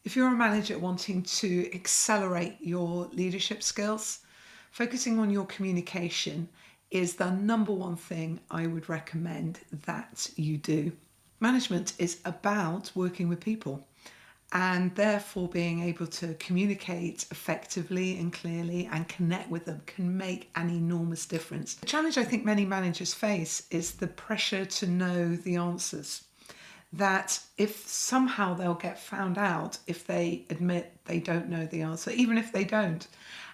If you're a manager wanting to accelerate your leadership skills, focusing on your communication is the number one thing I would recommend that you do. Management is about working with people and therefore being able to communicate effectively and clearly and connect with them can make an enormous difference. The challenge I think many managers face is the pressure to know the answers. That if somehow they'll get found out if they admit they don't know the answer, even if they don't.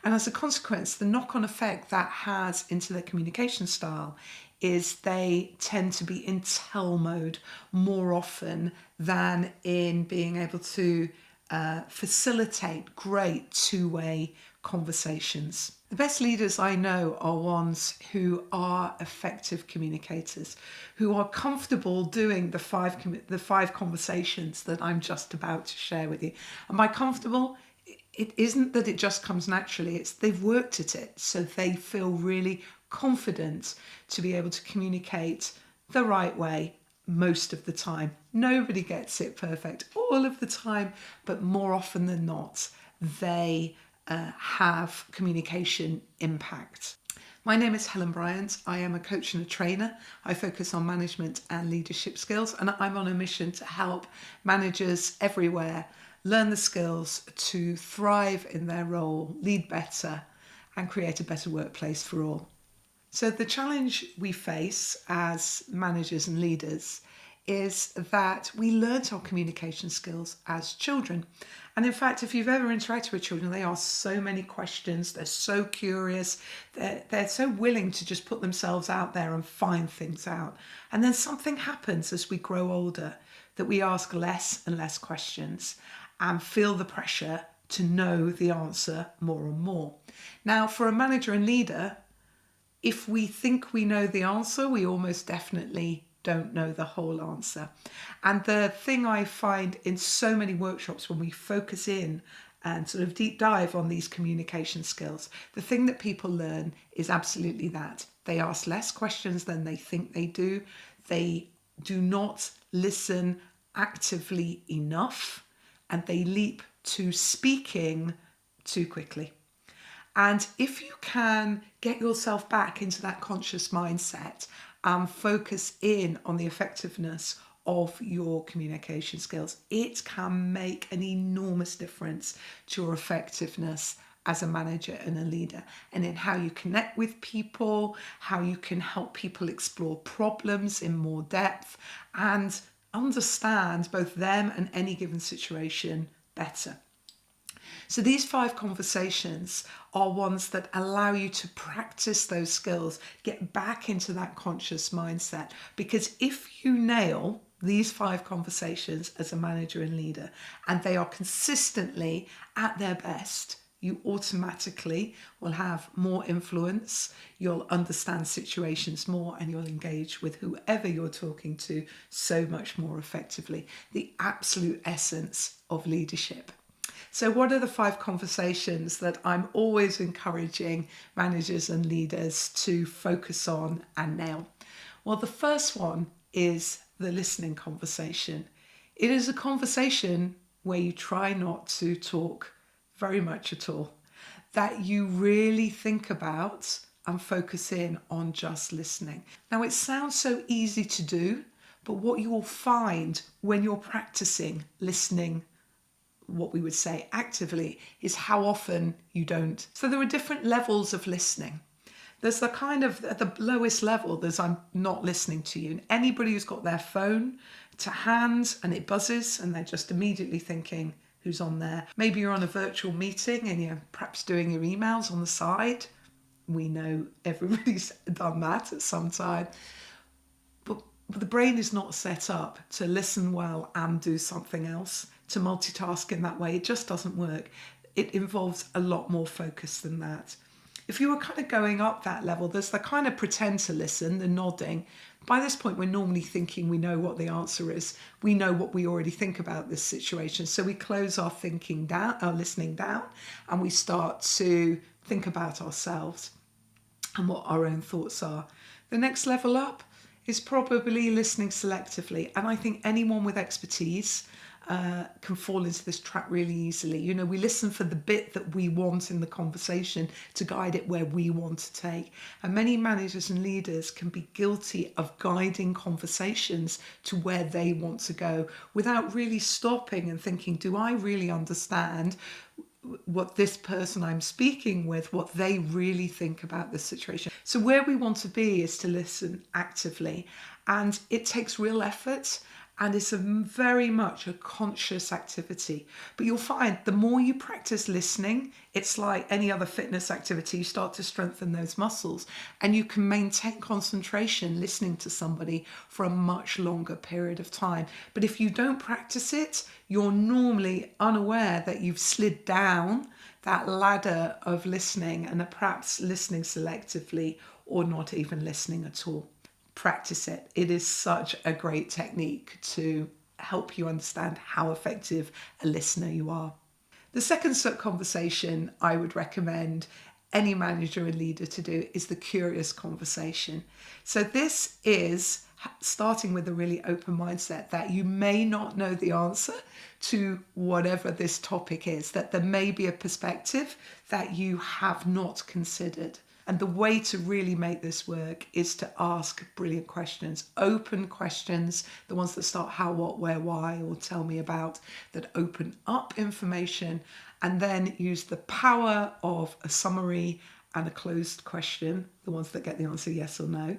And as a consequence, the knock-on effect that has into their communication style is they tend to be in tell mode more often than in being able to facilitate great two-way conversations. The best leaders I know are ones who are effective communicators, who are comfortable doing the five conversations that I'm just about to share with you. And by comfortable, it isn't that it just comes naturally, it's they've worked at it, so they feel really confident to be able to communicate the right way most of the time. Nobody gets it perfect all of the time, but more often than not, they have communication impact. My name is Helen Bryant. I am a coach and a trainer. I focus on management and leadership skills, and I'm on a mission to help managers everywhere learn the skills to thrive in their role, lead better, and create a better workplace for all. So the challenge we face as managers and leaders is that we learnt our communication skills as children. And in fact, if you've ever interacted with children, they ask so many questions, they're so curious, they're so willing to just put themselves out there and find things out. And then something happens as we grow older that we ask less and less questions and feel the pressure to know the answer more and more. Now, for a manager and leader, if we think we know the answer, we almost definitely don't know the whole answer. And the thing I find in so many workshops when we focus in and sort of deep dive on these communication skills, the thing that people learn is absolutely that. They ask less questions than they think they do. They do not listen actively enough, and they leap to speaking too quickly. And if you can get yourself back into that conscious mindset and focus in on the effectiveness of your communication skills, it can make an enormous difference to your effectiveness as a manager and a leader, and in how you connect with people, how you can help people explore problems in more depth and understand both them and any given situation better. So these 5 conversations are ones that allow you to practice those skills, get back into that conscious mindset. Because if you nail these 5 conversations as a manager and leader, and they are consistently at their best, you automatically will have more influence, you'll understand situations more, and you'll engage with whoever you're talking to so much more effectively. The absolute essence of leadership. So what are the 5 conversations that I'm always encouraging managers and leaders to focus on and nail? Well, the first one is the listening conversation. It is a conversation where you try not to talk very much at all, that you really think about and focus in on just listening. Now, it sounds so easy to do, but what you will find when you're practicing listening, what we would say actively, is how often you don't. So there are different levels of listening. There's the kind of, at the lowest level, there's I'm not listening to you. And anybody who's got their phone to hand and it buzzes and they're just immediately thinking who's on there. Maybe you're on a virtual meeting and you're perhaps doing your emails on the side. We know everybody's done that at some time. But the brain is not set up to listen well and do something else, to multitask in that way. It just doesn't work. It involves a lot more focus than that. If you were kind of going up that level, there's the kind of pretend to listen, the nodding. By this point, we're normally thinking we know what the answer is. We know what we already think about this situation. So we close our thinking down, our listening down, and we start to think about ourselves and what our own thoughts are. The next level up is probably listening selectively. And I think anyone with expertise can fall into this trap really easily. You know, we listen for the bit that we want in the conversation to guide it where we want to take. And many managers and leaders can be guilty of guiding conversations to where they want to go without really stopping and thinking, do I really understand what this person I'm speaking with, what they really think about this situation? So where we want to be is to listen actively, and it takes real effort, and it's very much a conscious activity. But you'll find the more you practice listening, it's like any other fitness activity, you start to strengthen those muscles, and you can maintain concentration listening to somebody for a much longer period of time. But if you don't practice it, you're normally unaware that you've slid down that ladder of listening, and are perhaps listening selectively or not even listening at all. Practice it. It is such a great technique to help you understand how effective a listener you are. The second conversation I would recommend any manager and leader to do is the curious conversation. So this is starting with a really open mindset that you may not know the answer to whatever this topic is, that there may be a perspective that you have not considered. And the way to really make this work is to ask brilliant questions, open questions, the ones that start how, what, where, why, or tell me about, that open up information, and then use the power of a summary and a closed question, the ones that get the answer yes or no,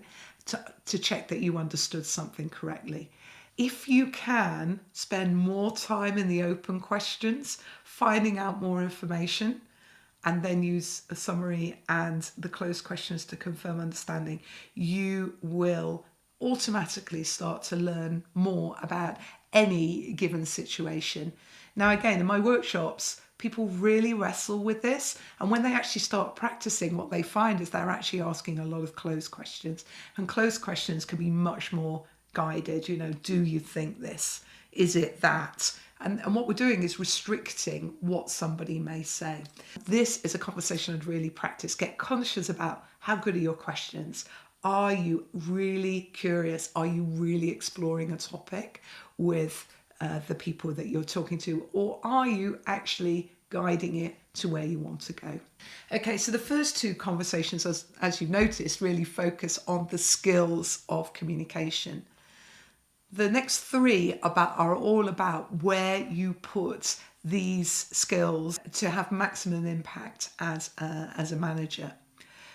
to check that you understood something correctly. If you can spend more time in the open questions, finding out more information, and then use a summary and the closed questions to confirm understanding, you will automatically start to learn more about any given situation. Now, again, in my workshops, people really wrestle with this. And when they actually start practicing, what they find is they're actually asking a lot of closed questions. And closed questions can be much more guided. You know, do you think this? Is it that? And what we're doing is restricting what somebody may say. This is a conversation I'd really practice. Get conscious about how good are your questions. Are you really curious? Are you really exploring a topic with the people that you're talking to? Or are you actually guiding it to where you want to go? Okay, so the first two conversations, as you've noticed, really focus on the skills of communication. The next three are all about where you put these skills to have maximum impact as a manager.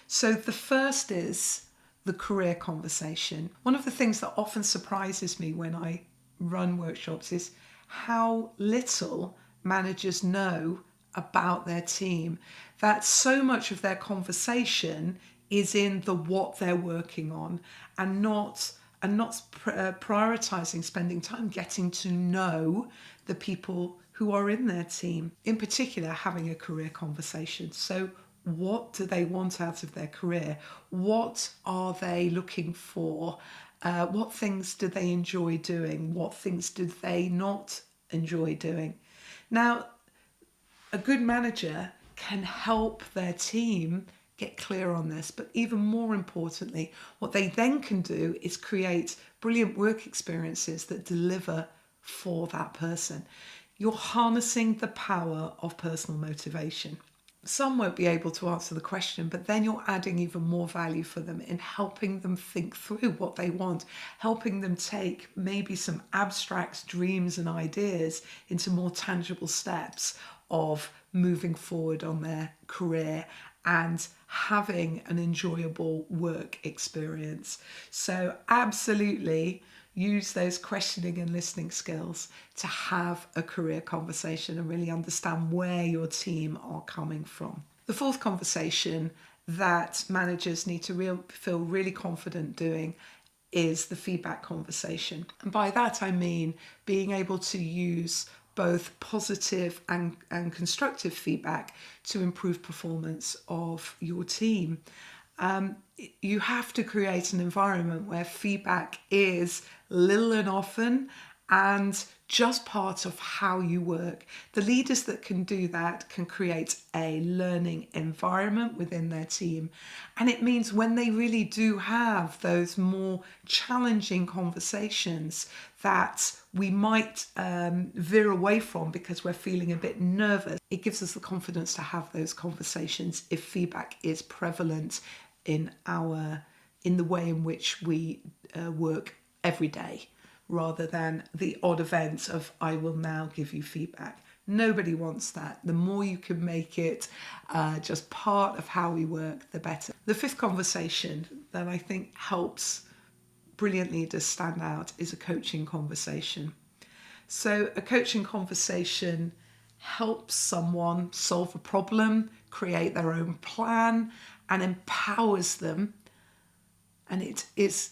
So the first is the career conversation. One of the things that often surprises me when I run workshops is how little managers know about their team, that so much of their conversation is in the what they're working on, and not prioritizing spending time getting to know the people who are in their team, in particular having a career conversation. So what do they want out of their career? What are they looking for? What things do they enjoy doing? What things do they not enjoy doing? Now, a good manager can help their team get clear on this, but even more importantly, what they then can do is create brilliant work experiences that deliver for that person. You're harnessing the power of personal motivation. Some won't be able to answer the question, but then you're adding even more value for them in helping them think through what they want, helping them take maybe some abstract dreams and ideas into more tangible steps of moving forward on their career and having an enjoyable work experience. So absolutely use those questioning and listening skills to have a career conversation and really understand where your team are coming from. The fourth conversation that managers need to feel really confident doing is the feedback conversation. And by that I mean being able to use both positive and constructive feedback to improve performance of your team. You have to create an environment where feedback is little and often and just part of how you work. The leaders that can do that can create a learning environment within their team. And it means when they really do have those more challenging conversations that we might veer away from because we're feeling a bit nervous, it gives us the confidence to have those conversations if feedback is prevalent in the way in which we work every day, rather than the odd event of I will now give you feedback. Nobody wants that. The more you can make it just part of how we work, the better. The fifth conversation that I think helps brilliantly to stand out is a coaching conversation. So a coaching conversation helps someone solve a problem, create their own plan, and empowers them. And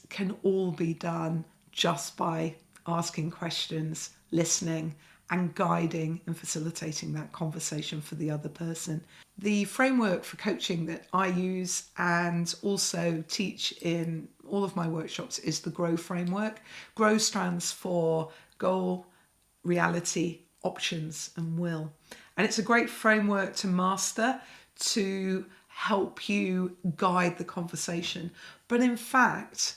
can all be done just by asking questions, listening, and guiding and facilitating that conversation for the other person. The framework for coaching that I use and also teach in all of my workshops is the GROW framework. GROW stands for goal, reality, options, and will. And it's a great framework to master, to help you guide the conversation. But in fact,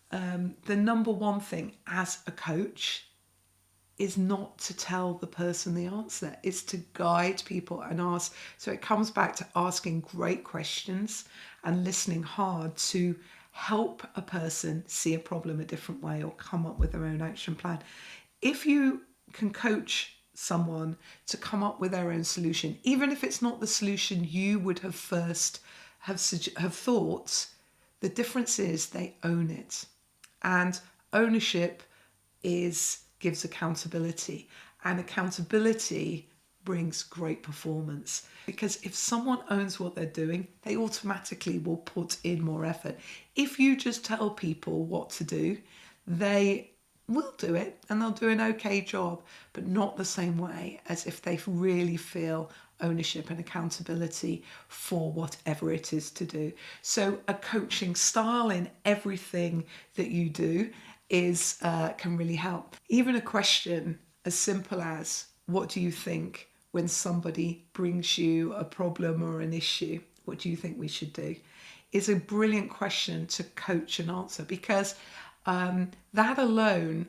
the number one thing as a coach is not to tell the person the answer, it's to guide people and ask. So it comes back to asking great questions and listening hard to help a person see a problem a different way or come up with their own action plan. If you can coach someone to come up with their own solution, even if it's not the solution you would have first have thought, the difference is they own it. And ownership gives accountability, and accountability brings great performance, because if someone owns what they're doing, they automatically will put in more effort. If you just tell people what to do, they will do it and they'll do an okay job, but not the same way as if they really feel ownership and accountability for whatever it is to do. So a coaching style in everything that you do can really help. Even a question as simple as, what do you think when somebody brings you a problem or an issue? What do you think we should do? Is a brilliant question to coach and answer, because that alone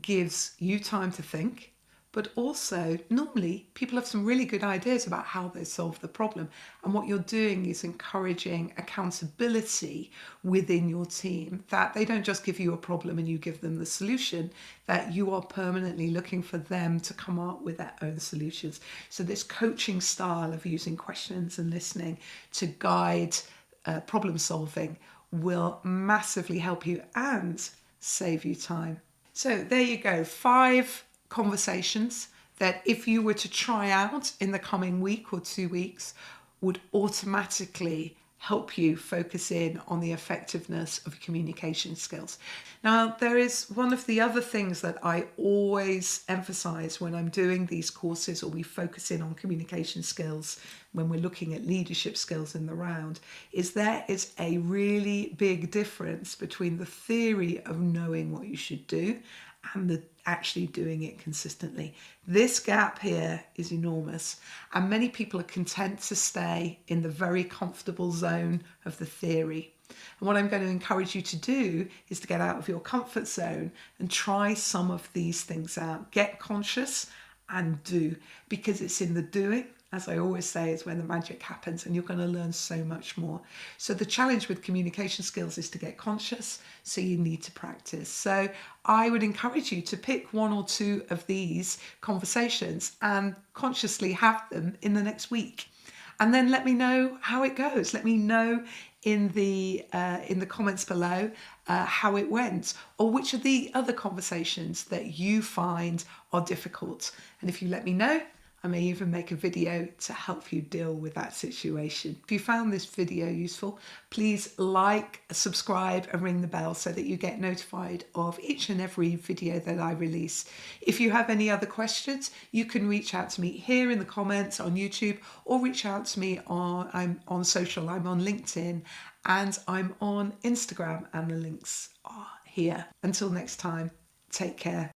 gives you time to think. But also, normally, people have some really good ideas about how they solve the problem. And what you're doing is encouraging accountability within your team, that they don't just give you a problem and you give them the solution, that you are permanently looking for them to come up with their own solutions. So this coaching style of using questions and listening to guide problem solving will massively help you and save you time. So there you go, 5 conversations that if you were to try out in the coming week or 2 weeks would automatically help you focus in on the effectiveness of communication skills. Now, there is one of the other things that I always emphasize when I'm doing these courses, or we focus in on communication skills when we're looking at leadership skills in the round, is there is a really big difference between the theory of knowing what you should do and the actually doing it consistently. This gap here is enormous, and many people are content to stay in the very comfortable zone of the theory. And what I'm going to encourage you to do is to get out of your comfort zone and try some of these things out. Get conscious and do, because it's in the doing, as I always say, is when the magic happens, and you're going to learn so much more. So the challenge with communication skills is to get conscious, so you need to practice. So I would encourage you to pick 1 or 2 of these conversations and consciously have them in the next week. And then let me know how it goes. Let me know in the comments below how it went, or which of the other conversations that you find are difficult. And if you let me know, I may even make a video to help you deal with that situation. If you found this video useful, please like, subscribe and ring the bell so that you get notified of each and every video that I release. If you have any other questions, you can reach out to me here in the comments on YouTube, or reach out to me I'm on social. I'm on LinkedIn and I'm on Instagram, and the links are here. Until next time, take care.